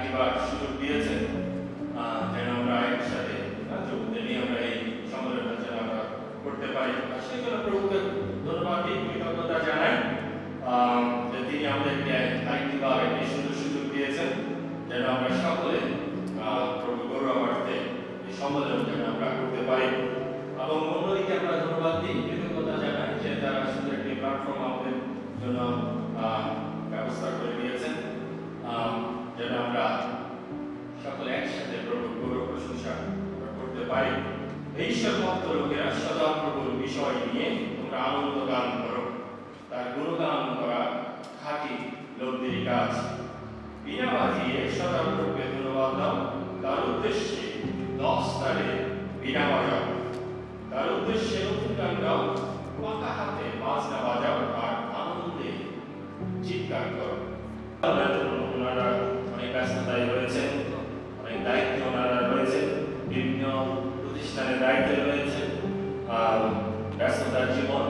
দিবার সুযোগ দিয়েছেন, যেন আমরা একসাথে যুবকদের নিয়ে আমরা এই সম্মেলনটা যেন আমরা করতে পারি। সেই জন্য প্রভুকে ধন্যবাদ দিই, কৃতজ্ঞতা জানাই যে তিনি আমাদেরকে দিবার একটি সুন্দর সুযোগ দিয়েছেন যেন আমরা সকলে প্রভু গৌরবার্থে এই সম্মেলন যেন আমরা করতে পারি। এবং মন্ডলীকে আমরা ধন্যবাদ দিই, কৃতজ্ঞতা জানাই যে তারা সুন্দর একটি প্ল্যাটফর্ম আমাদের জন্য ব্যবস্থা করে দিয়েছেন যেন আমরা সকলে একসাথে প্রভু গৌরব প্রশংসা করতে পারি। এই ঈশ্বর ভক্ত লোকেরা সদা প্রভুর বিষয় নিয়ে তোমরা আনন্দ গান করো, তার গুণগান করা খাঁটি লোকদেরই কাজ। বিনা বাজিয়ে সদা প্রভুকে ধন্যবাদ দাও, তার উদ্দেশ্যে 10 তারে বিনা বাজাও, তার উদ্দেশ্যে নতুন গান গাও, পাকা হাতে বাজনা বাজাও আর আনন্দে চিৎকার করো। ওনারা অনেক ব্যস্ততায় রয়েছেন, অনেক দায়িত্ব ওনারা রয়েছেন, বিভিন্ন প্রতিষ্ঠানের দায়িত্বে রয়েছেন, ব্যস্ততার জীবন।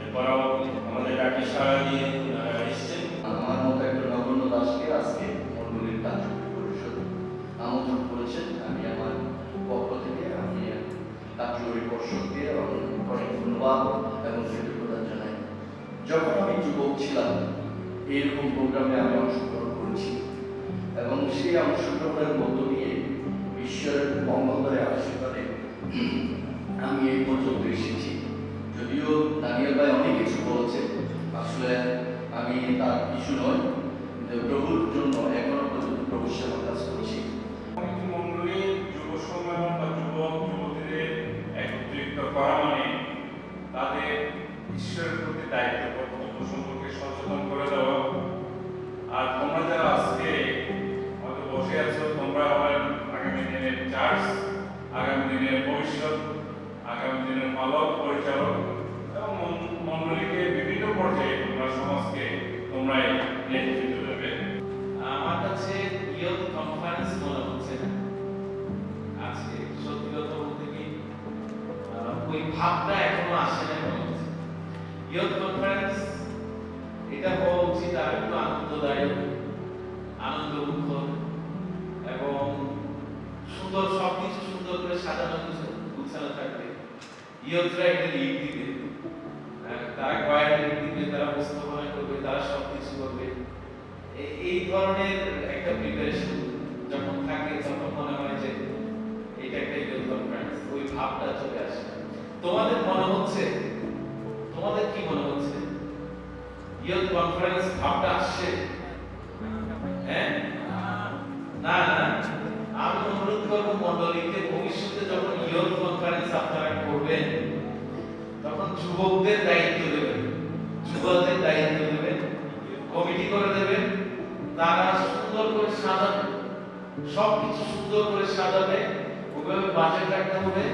এরপরও আমাদের ডাকে সাড়া দিয়ে ওনারা এসেছেন। আমার মতো একটা নগণ্য দাসকে আজকে মন্ডলীর কার্যকরী পরিষদ আমন্ত্রণ করেছেন। আমি আমার পক্ষ থেকে আমি কার্যকরী পর্ষদকে অনেক ধন্যবাদ এবং কৃতজ্ঞতা জানাই। যখন আমি যুবক ছিলাম এইরকম প্রোগ্রামে আমি অংশগ্রহণ করেছি এবং সেই অংশগ্রহণের মধ্য দিয়ে ঈশ্বরের মঙ্গলবারে আশীর্বাদে আমি এই পর্যন্ত এসেছি। যদিও দানিয়েল ভাই অনেক কিছু বলেছে, আসলে আমি তার কিছু নয়, প্রভুর জন্য এখনো পর্যন্ত প্রভুর সেবা কাজ করছি। মন্ডলী যুব সম্মেলন বা যুবক যুবতীদের একত্রিত করা মানে তাদের ঈশ্বরের প্রতি দায়িত্ব কর্তব্য সম্পর্কে সচেতন করে দেওয়া। আর তোমরা যারা আজকে হয়তো বসে আছো, তোমরা হলেন আগামী দিনের চার্চ, আগামী দিনের ভবিষ্যৎ, আগামী দিনের পালক পরিচালক এবং মন্ডলীকে বিভিন্ন পর্যায়ে তোমরা সমাজকে তোমরাই নেতৃত্ব দেবে। আমার কাছে ইয়ুথ কনফারেন্স মনে হচ্ছে না আজকে, সত্যি কথা বলতে কি ওই ভাবটা এখনো আসে না মনে হচ্ছে। ইয়ুথ কনফারেন্স এটা হওয়া উচিত আর একটু আনন্দদায়ক, আনন্দমুখর এবং সুন্দর, সবকিছু সুন্দর করে সাজানো গুছানো থাকবে। ইয়ুথরা একটা লিড দিবে, তারা কয়েক লিড দিবে, তারা উপস্থাপনা করবে, তারা সবকিছু করবে। এই ধরনের একটা প্রিপারেশন যখন থাকে তখন মনে হয় যে এটা একটা ইয়ুথ কনফারেন্স, ওই ভাবটা চলে আসে। তোমাদের মনে হচ্ছে, তোমাদের কি মনে হচ্ছে ইয়ুথ কনফারেন্স ভাবটা আসছে? হ্যাঁ, না না, আমি অনুরোধ করবো মন্ডলীকে ভবিষ্যতে যখন ইয়ুথ কনফারেন্স আপনারা করবেন তখন যুবকদের দায়িত্ব দেবেন, যুবকদের দায়িত্ব দেবেন, কমিটি করে দেবেন, তারা সুন্দর করে সাজাবে, সবকিছু সুন্দর করে সাজাবে, ওইভাবে বাজেট রাখতে হবে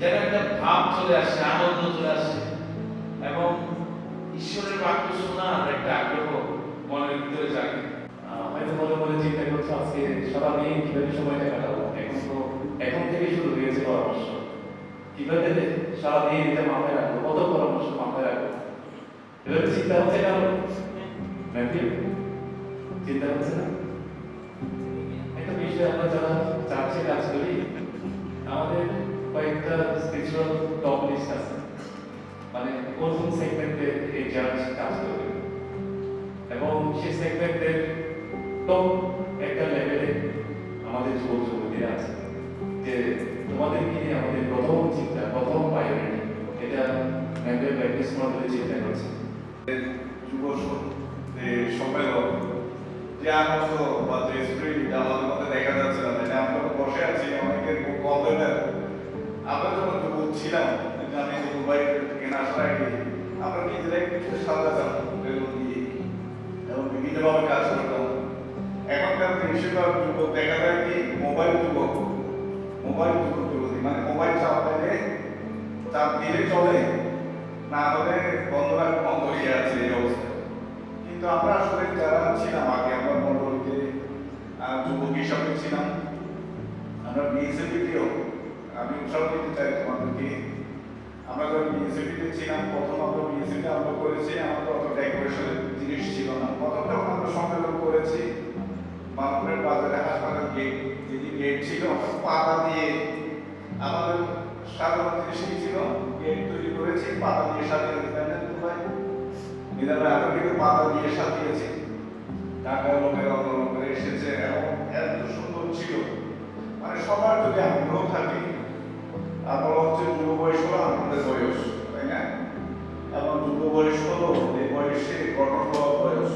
যেন একটা ভাব চলে আসে, আনন্দ চলে আসে এবং ঈশ্বরের বাক্য শোনার একটা আগ্রহ মনের ভিতরে জাগে। হয়তো মনে মনে চিন্তা করছো আজকে সারাদিন কিভাবে সময়টা কাটাবো, এখন থেকে শুরু হয়েছে পরামর্শ, কিভাবে সারাদিন এটা মাথায় রাখবো, কত পরামর্শ মাথায় রাখবো, এভাবে চিন্তা হচ্ছে কারো চিন্তা হচ্ছে না? একটা বিষয় আমরা যারা চার্চে কাজ করি, আমাদের কয়েকটা স্পিরিচুয়াল টপ লিস্ট আছে, মানে কোন কোন সেগমেন্টে এই চার্চ কাজ করবে এবং সেই সেগমেন্টের টপ একটা লেভেলে আমাদের যুবক যুবতীরা আছে যে তোমাদেরকে নিয়ে আমাদের প্রথম চিন্তা, প্রথম প্রায়োরিটি এটা মেন্টাল প্র্যাকটিস মডেলে চিন্তা করছে। যুব সম্মেলন যে আনন্দ বা যে স্পিরিট আমাদের মধ্যে দেখা যাচ্ছে না, তাই আমরা বসে আছি, অনেকের কম্পিউটার আমরা যখন যুবক ছিলাম, আমি দুবাই কেনা আসার আগে আমরা নিজেরাই কিছু সাজাতাম দিয়ে এবং বিভিন্নভাবে কাজ করতাম। এখনকার বেশিরভাগ যুবক দেখা যায় কি মোবাইল যুবক যুবতী, মানে মোবাইল চালাতে চাপ দিলে চলে, না হলে বন্ধ হয়ে আছে এই অবস্থা। কিন্তু আমরা আসলে যারা ছিলাম আগে, আমরা মন্ডলীতে যুবক হিসাবে ছিলাম, আমরা বিএসএপিতেও আমি উৎসাহ দিতে চাই তোমাদেরকে। আমরা যখন বিএসএপিতে ছিলাম, প্রথম আমরা বিএসএপি আমরা করেছি, আমাদের অত ডেকোরেশনের জিনিস ছিল না। প্রথম যখন আমরা সম্মেলন করেছি মানপুরের বাজারে ছিল পাতা দিয়ে, আমাদের সাধারণ জিনিস ছিল গেট তৈরি করেছি পাতা দিয়ে সাজিয়েছি, তাই না ভাই? নিজাম ভাই আমরা কিন্তু পাতা দিয়ে সাজিয়েছি, ঢাকার লোকেরা অন্য লোকেরা এসেছে এবং এত সুন্দর ছিল, মানে সবার যদি আগ্রহ থাকে। তারপর হচ্ছে যুব বয়স হলো আমাদের বয়স, তাই না? এবং যুব বয়স হলো এই বয়সে গঠন হওয়ার বয়স।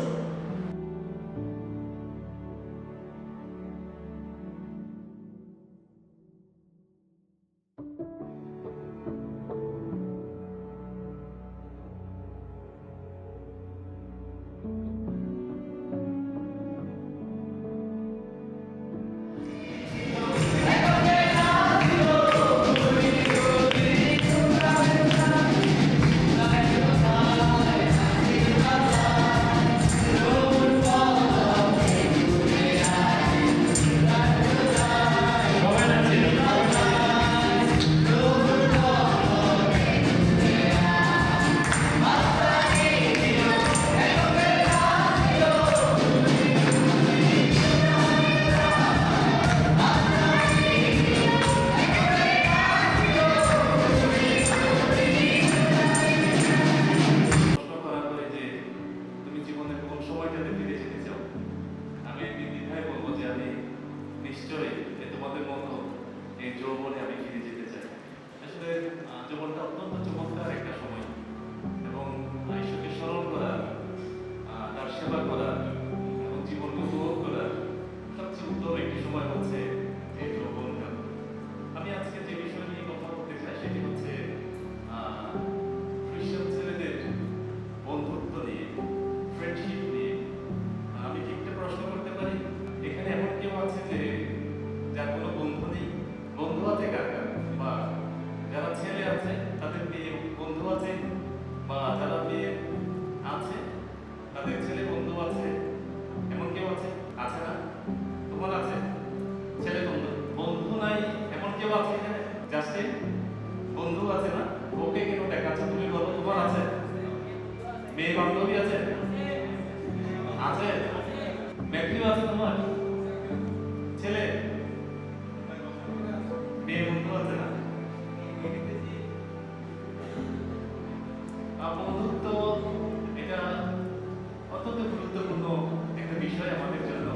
সবাই নাচে। প্রশ্ন করা হয় যে তুমি জীবনে কোন সময়টাতে ফিরে যেতে চাও, আমি নির্দ্বিধায় বলবো যে আমি নিশ্চয়ই তোমাদের মতো এই যৌবনে আমি ফিরে যেতে চাই। আসলে যৌবনটা অত্যন্ত চমৎকার একটা সময় এবং ঈশ্বরকে স্মরণ করা, তার সেবা করা এবং জীবনকে উপভোগ করা সবচেয়ে উত্তম একটি সময় হচ্ছে এই যৌবনটা। আমি আজকে যে বিষয় নিয়ে কথা বলতে চাই সেটি হচ্ছে খ্রিস্টান ছেলেদের বন্ধুত্ব নিয়ে, ফ্রেন্ডশিপ নিয়ে। আমি কি একটা প্রশ্ন করতে পারি, এখানে এমন কেউ আছে যে যার কোনো বন্ধু নেই? বন্ধু আছে কার কার? বা যারা ছেলে আছে তাদের মেয়ে বন্ধু আছে, বা যারা মেয়ে আছে তাদের ছেলে বন্ধু আছে, এমন কেউ আছে? আছে না? তোমার আছে ছেলে বন্ধু? বন্ধু নাই এমন কেউ আছে এখানে? জাস্টিন বন্ধু আছে না? ওকে কেন দেখাচ্ছ তুমি, বলো তোমার আছে? মেয়ে বান্ধবী আছে? আছে? ম্যাথিউ আছে তোমার ছেলে? মেয়ে বন্ধু আছে না? বন্ধুত্ব এটা অত্যন্ত গুরুত্বপূর্ণ একটা বিষয় আমাদের জন্য।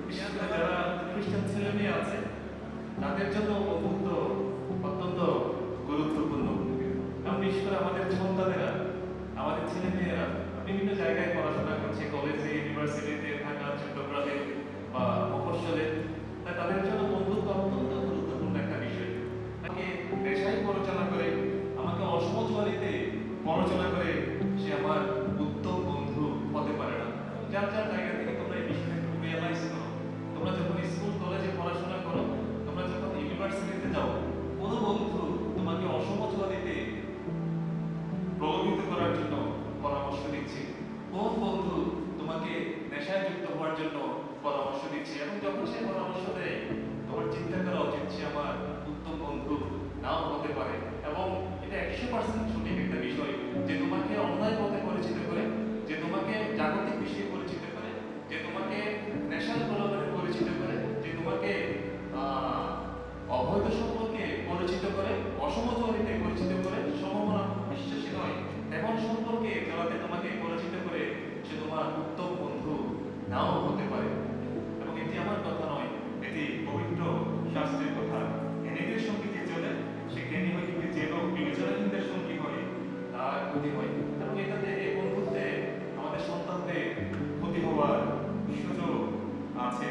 বিশেষ করে যারা খ্রিস্টান ছেলে মেয়ে আছে তাদের জন্য বন্ধুত্ব অত্যন্ত গুরুত্বপূর্ণ। কারণ বিশেষ করে আমাদের সন্তানেরা, আমাদের ছেলে মেয়েরা বিভিন্ন জায়গায় পড়াশোনা করছে, কলেজে, ইউনিভার্সিটিতে, ঢাকা, চট্টগ্রামে বা মফস্বলে, তাই তাদের জন্য বন্ধুত্ব অত্যন্ত গুরুত্বপূর্ণ একটা বিষয়। আমাকে পেশায় পরিচালনা করে, আমাকে অসমজবাড়িতে পড়াশোনা করে সে আমার উত্তম বন্ধু হতে পারে না। যার যার জায়গা থেকে তোমরা এই বিষয়টা একটু রিয়েলাইজ করো। তোমরা যখন স্কুল কলেজে পড়াশোনা করো, তোমরা যখন ইউনিভার্সিটিতে যাও, কোনো বন্ধু তোমাকে অসমজবাদীতে প্রভাবিত করার জন্য পরামর্শ দিচ্ছে, কোন বন্ধু তোমাকে নেশায় যুক্ত হওয়ার জন্য পরামর্শ দিচ্ছে, এবং যখন সে পরামর্শ দেয় তোমার চিন্তা করা উচিত সে আমার উত্তম বন্ধু নাও হতে পারে। এবং এটা 100% সঠিক একটা বিষয় যে তোমাকে অন্যায় পথে পরিচিত করে, যে তোমাকে জাগতিক বিষয়ে পরিচিত করে, যে তোমাকে নেশার প্রলোভনে পরিচিত করে, যে তোমাকে অবৈধ সম্পর্কে পরিচিত করে, অসমজবাদীতে পরিচিত করে, সমমনা বিশ্বাসী নয় এমন সম্পর্কে যাতে তোমাকে পরিচিত করে সে তোমার উত্তম বন্ধু নাও হতে পারে। এবং এটি আমার কথা নয়, এটি পবিত্র শাস্ত্রের কথা। জ্ঞানীদের সঙ্গে যে চলে সে জ্ঞানী হয়, কিন্তু যে লোক বিবেচনাহীনদের সঙ্গী হয় তার ক্ষতি হয়। এবং এটাতে এই বন্ধুত্বে আমাদের সন্তানদের ক্ষতি হওয়ার সুযোগ আছে।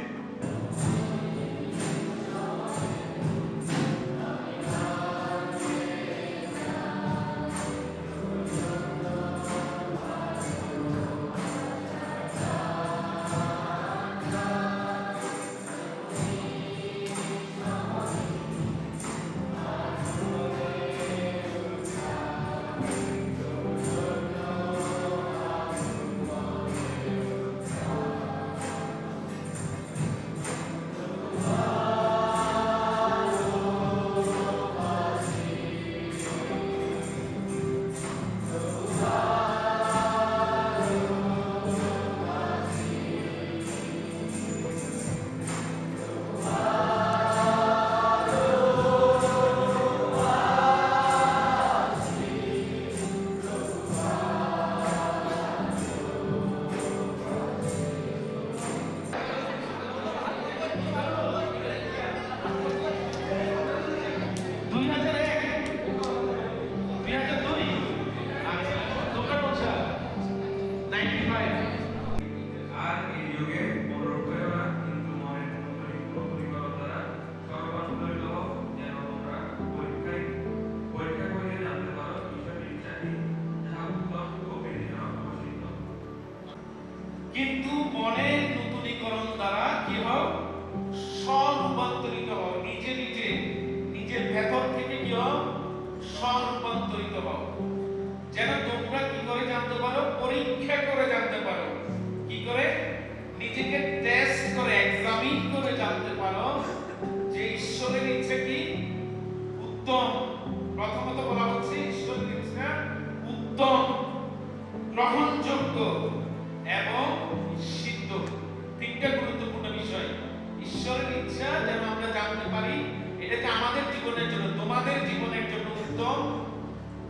এটাতে আমাদের জীবনের জন্য, তোমাদের জীবনের জন্য উত্তম,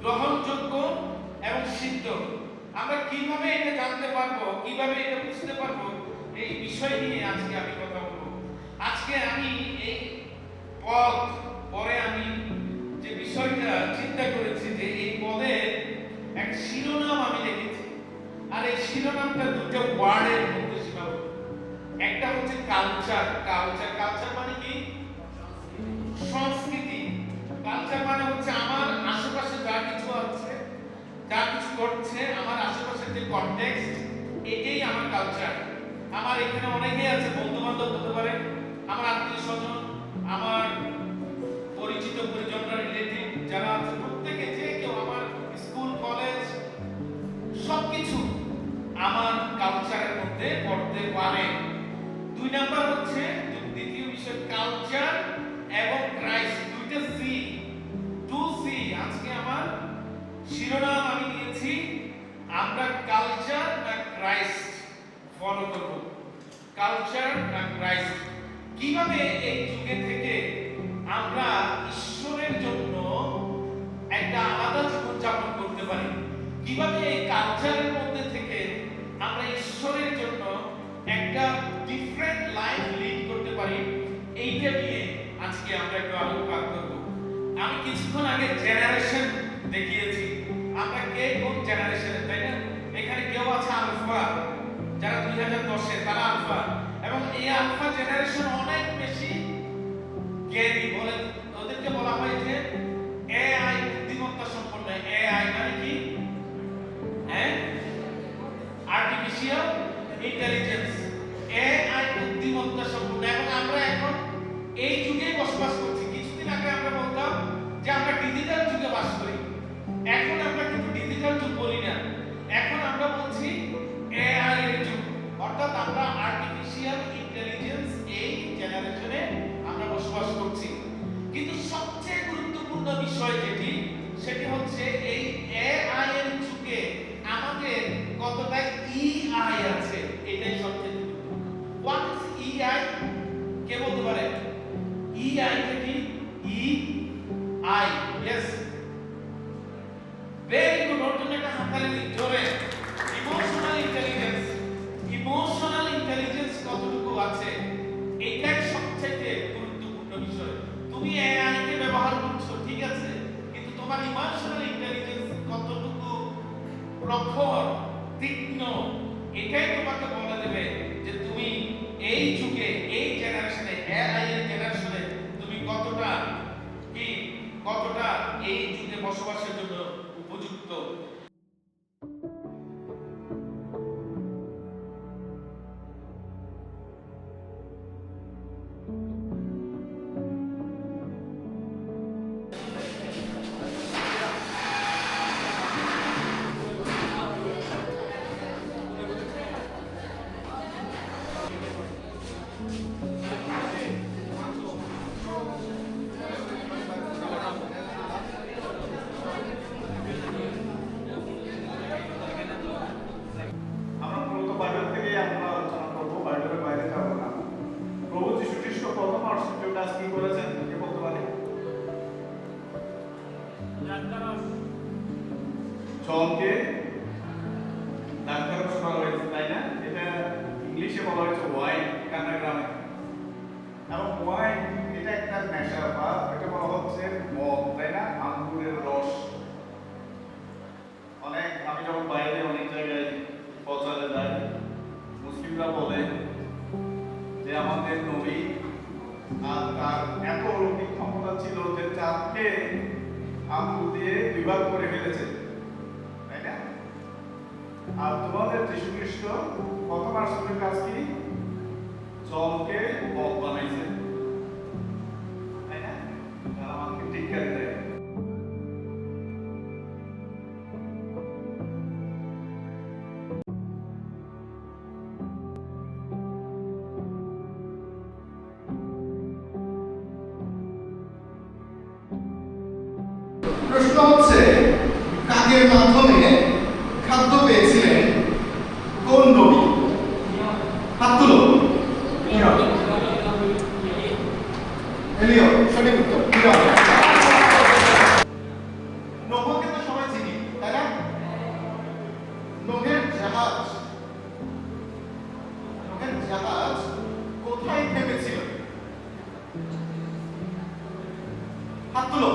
গ্রহণযোগ্য এবং সিদ্ধ। আমরা কিভাবে এটা জানতে পারবো, কিভাবে এটা বুঝতে পারবো, এই বিষয় নিয়ে আজকে আমি কথা বলবো। আজকে আমি এই পদ পরে আমি যে বিষয়টা চিন্তা করেছি যে এই পদের এক শিরোনাম আমি লিখেছি, আর এই শিরোনামটা দুটো ওয়ার্ডের মধ্যে সীমাবদ্ধ। একটা হচ্ছে কালচার। কালচার, কালচার মানে কি? সংস্কৃতি। কালচার মানে হচ্ছে আমার আশেপাশে যা কিছু আছে, যা কিছু ঘটছে, আমার আশেপাশের যে কনটেক্সট, এটাই আমার কালচার। আমার এখানে অনেকেই আছে, বন্ধু বান্ধব হতে পারে, আমার আত্মীয় স্বজন, আমার পরিচিত পরিজনরা, রিলেটিভ যারা আছে, প্রত্যেকে যে কেউ আমার স্কুল কলেজ সবকিছু আমার কালচারের মধ্যে পড়তে পারে। দুই নাম্বার হচ্ছে দ্বিতীয় বিষয় কালচার এবং ক্রাইস্ট, দুইটা সি, টু সি। আজকে আমার শিরোনাম আমি দিয়েছি আমরা কালচার না ক্রাইস্ট ফলো করব। কালচার না ক্রাইস্ট। কিভাবে এই যুগে থেকে আমরা ঈশ্বরের জন্য একটা আলাদা জীবন যাপন করতে পারি, কিভাবে এই কালচারের মধ্যে থেকে আমরা ঈশ্বরের জন্য একটা ডিফারেন্ট লাইফ লিড করতে পারি, এইটা নিয়ে আজকে আমরা একটু আলোকপাত করব। আমি কিছুক্ষণ আগে জেনারেশন দেখিয়েছি, আমরা কে কোন জেনারেশনের, তাই না? এখানে কেউ আছে আলফা, যারা 2010 তারা আলফা, এবং এই আলফা জেনারেশন অনেক বেশি জ্ঞানী। বলে ওদেরকে বলা হয় যে এআই, বুদ্ধিমত্তা সম্পন্ন। এআই মানে কি? Artificial intelligence. এআই বুদ্ধিমত্তা সম্পন্ন। এবং আমরা এখন এই যুগে বসবাস করছি। কিছুদিন আগে আমরা বলতাম যে আমরা ডিজিটাল যুগে বাস করি, এখন আমরা কিন্তু ডিজিটাল যুগ বলি না, এখন আমরা বলছি এআই এর যুগ। অর্থাৎ আমরা আর্টিফিশিয়াল ইন্টেলিজেন্স এই জেনারেশনে আমরা বসবাস করছি। কিন্তু সবচেয়ে গুরুত্বপূর্ণ বিষয় যেটি, সেটি হচ্ছে এই এআই এর যুগে আমাদের কতটা ইআই আছে, এটাই সবচেয়ে গুরুত্বপূর্ণ। হোয়াট ইজ ইআই? কে বলতে পারে ইআই কি? ইআই, यस, ভেরি গুড। ওর জন্য একটা হাততালি দিন জোরে। Emotional intelligence. ইমোশনাল ইন্টেলিজেন্স কতটুকু আছে, এটাই সবচেয়ে গুরুত্বপূর্ণ বিষয়। তুমি এআই কে ব্যবহার করছো, ঠিক আছে, কিন্তু তোমার ইমোশনাল ইন্টেলিজেন্স কতটুকু প্রখর, তীক্ষ্ণ, এটাই তোমাকে বলে দেবে যে তুমি এই যুগে, এই জেনারেশনে, এআই এর জেনারেশনে তুমি কতটা কি, কতটা এই যুগে বসবাসের জন্য উপযুক্ত। আমরা মূলত বাইবেল থেকেই আমরা আলোচনা করবো, বাইবেলের বাইরে যাবো না। প্রভু যীশু খ্রিস্ট প্রথম আশ্চর্য কাজ কি করেছেন, কে বলতে পারে? জনকে ডাক্তারস করা হয়েছে, তাই না? এটা ইংলিশে বলা হয়েছে ওয়াইন, কান্না গ্রামে। এবং ওয়াইন এটা একটা নেশা, বা এটা বলা হচ্ছে মদ, তাই না? আঙ্গুরের রস। অনেক, আমি যখন বাইরে অনেক জায়গায় প্রচারে যাই, মুসলিমরা বলে যে আমাদের নবী আর তার এত অলৌকিক ক্ষমতা ছিল যে চাঁদকে আঙ্গুল দিয়ে বিভাগ করে ফেলেছে, তাই না? আর তোমাদের যীশু খ্রিস্ট প্রথম আশ্চর্যের কাজ কি? জলকে মদ বানাইছে, তাই না? তারা আমাকে টিক্কারি দেয়। প্রশ্ন হচ্ছে, কাজের মাধ্যমে খাদ্য পেয়েছিলেন কোন নবী? হাত তুলো। এলিয়ট সঠিক উত্তর। কোথায় থেমেছিল? হাত তুলো।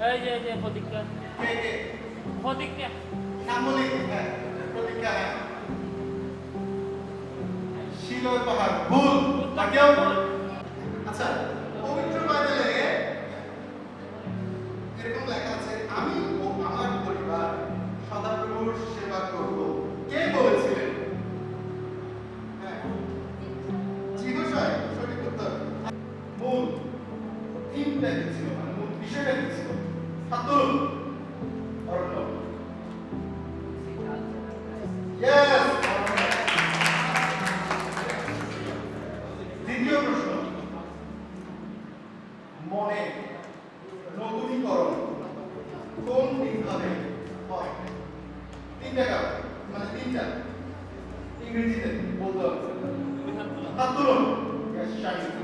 এই যে প্রতিজ্ঞা কে কে? প্রতিজ্ঞা নাম বলি। হ্যাঁ, প্রতিজ্ঞা। হ্যাঁ, শিলর পাহাড় ভুল। আর কেউ? আচ্ছা, পবিত্র বাইবেলে এরকম লেখা আছে, আমি ও আমার পরিবার সদাপ্রভুর সেবা করব। কে বলেছিলেন? হ্যাঁ, জীবশয় সঠিক উত্তর। মূল থিমটা কি ছিল, মানে মূল বিষয়টা কি ছিল? হাত তুলুন। অরণ্য। Yes! দ্বিতীয় প্রশ্ন, মনে নতুনীকরণ কোন বিভাগে হয়? তিনটা কাজ, মানে তিনটা ইংরেজিতে বলতে হবে। হাত তুলুন। Yes, shining.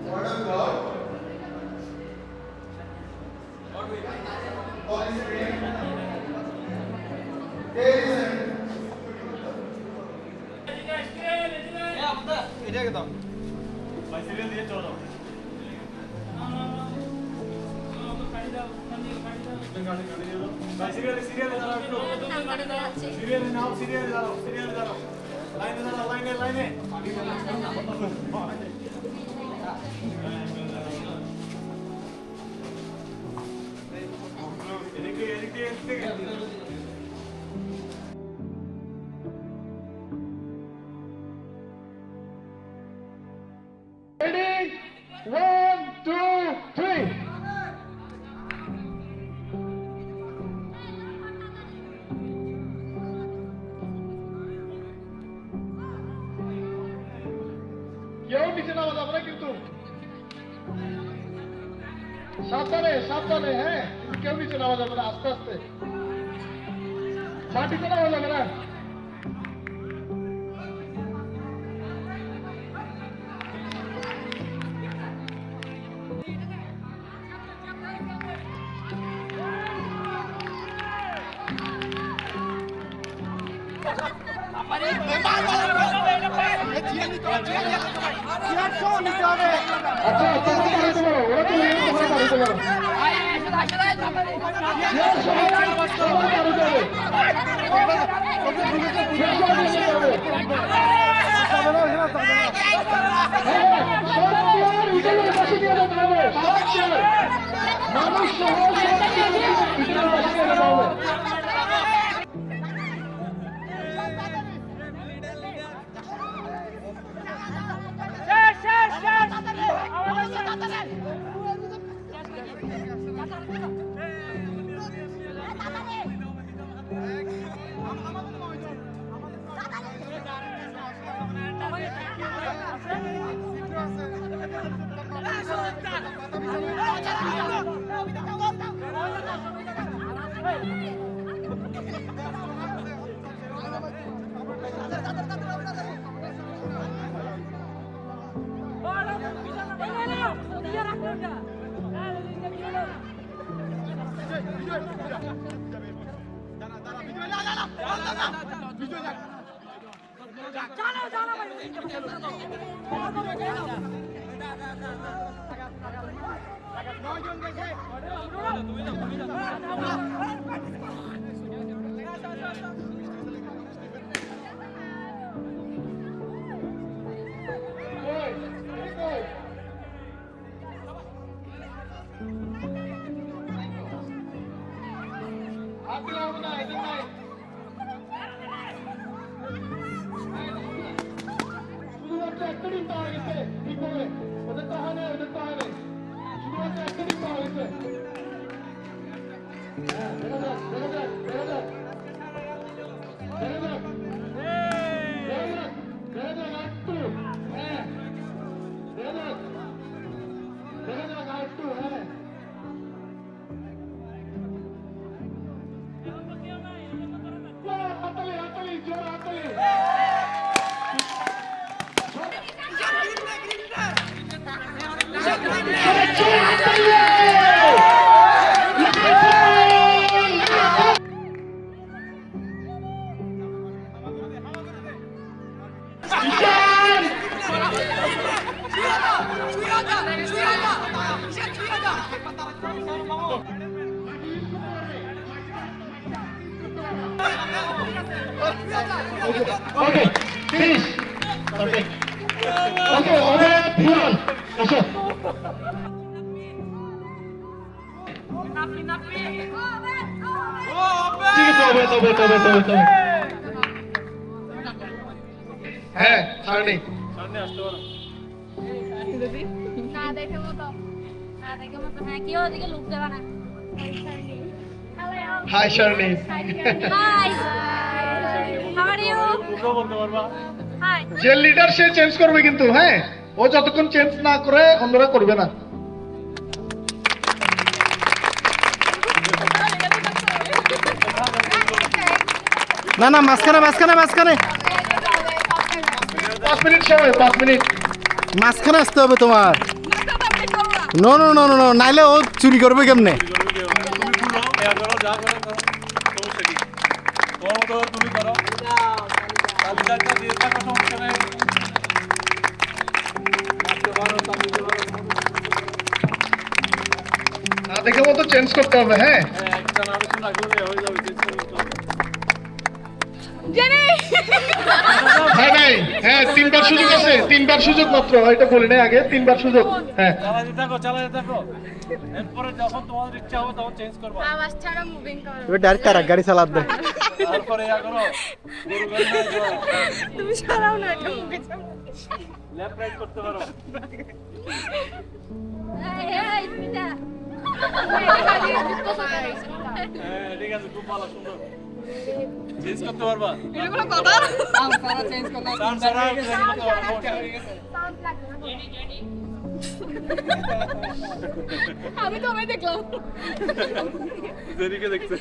Word of God. Holy Spirit. There is an কেউ নিচে নামা যাবে না কিন্তু সাবধানে সাবধানে। হ্যাঁ, কিন্তু কেউ নিচে নামা যাবে না, আস্তে আস্তে। মাটিতে নামা যাবে না। আচ্ছা, তোমরা দাঁড়াতে পারো, ওরা তো তোমরা দাঁড়াতে পারো। সবাই দাঁড়াতে হবে। মানুষ সহ একটা ডিম পাওয়া গেছে, ঠিক বলে। ওদের তো হয় না, ওদের তো হয় না, শুধুমাত্র একটা ডিম পাওয়া গেছে। হ্যাঁ, দেখা যাক, দেখা যাক, দেখা যাক, দেখা যাক, দেখা যাক, দেখা যাক, একটু, হ্যাঁ, দেখা যাক, দেখা যাক, আর একটু, হ্যাঁ। হাততালি, হাততালি, জোরে হাততালি। Okay, finish. Perfect. Okay, over Furan. আসো। ঠিক আছে, তবে। হ্যাঁ, ছাড় নেই। না দেখে মতো হ্যাঁ কেউ ওদিকে লুক দেবা না হাই শার্নি। Hi how are you hi যে লিডার সে চেঞ্জ করবে কিন্তু, হ্যাঁ, ও যতক্ষণ চেঞ্জ না করে অন্যরা করবে না। না মাঝখানে 5 মিনিট সময়, 5 মিনিট। মাঝখানে আসতে হবে তোমার। নো নাইলে ও চুরি করবে কেমনে? না দেখে মতো চেঞ্জ করতে হবে, হ্যাঁ। ভাই হ্যাঁ, 3বার সুযোগ আছে, 3বার সুযোগ মাত্র, এটা বলি নাই আগে, 3বার সুযোগ। হ্যাঁ, চালাতে থাকো এরপরে যখন তোমাদের ইচ্ছা হবে তখন চেঞ্জ করবা আওয়াজ ছাড়া মুভিং করো তুমি ডাইরেক্ট তার গাড়ি চালাত দে। তারপরে ইয়া করো গরু গাড়ি নিয়ে যাও তুমি ছাড়াও না এটা মুভি লেফট রাইট করতে পারো এই পিতা হ্যাঁ ঠিক আছে খুব ভালো সুন্দর চেঞ্জ করতে পারবা এগুলো কথা চেঞ্জ করতে পারবা সাউন্ড লাগবে আমি তো দেখলাম জেরিকে দেখতে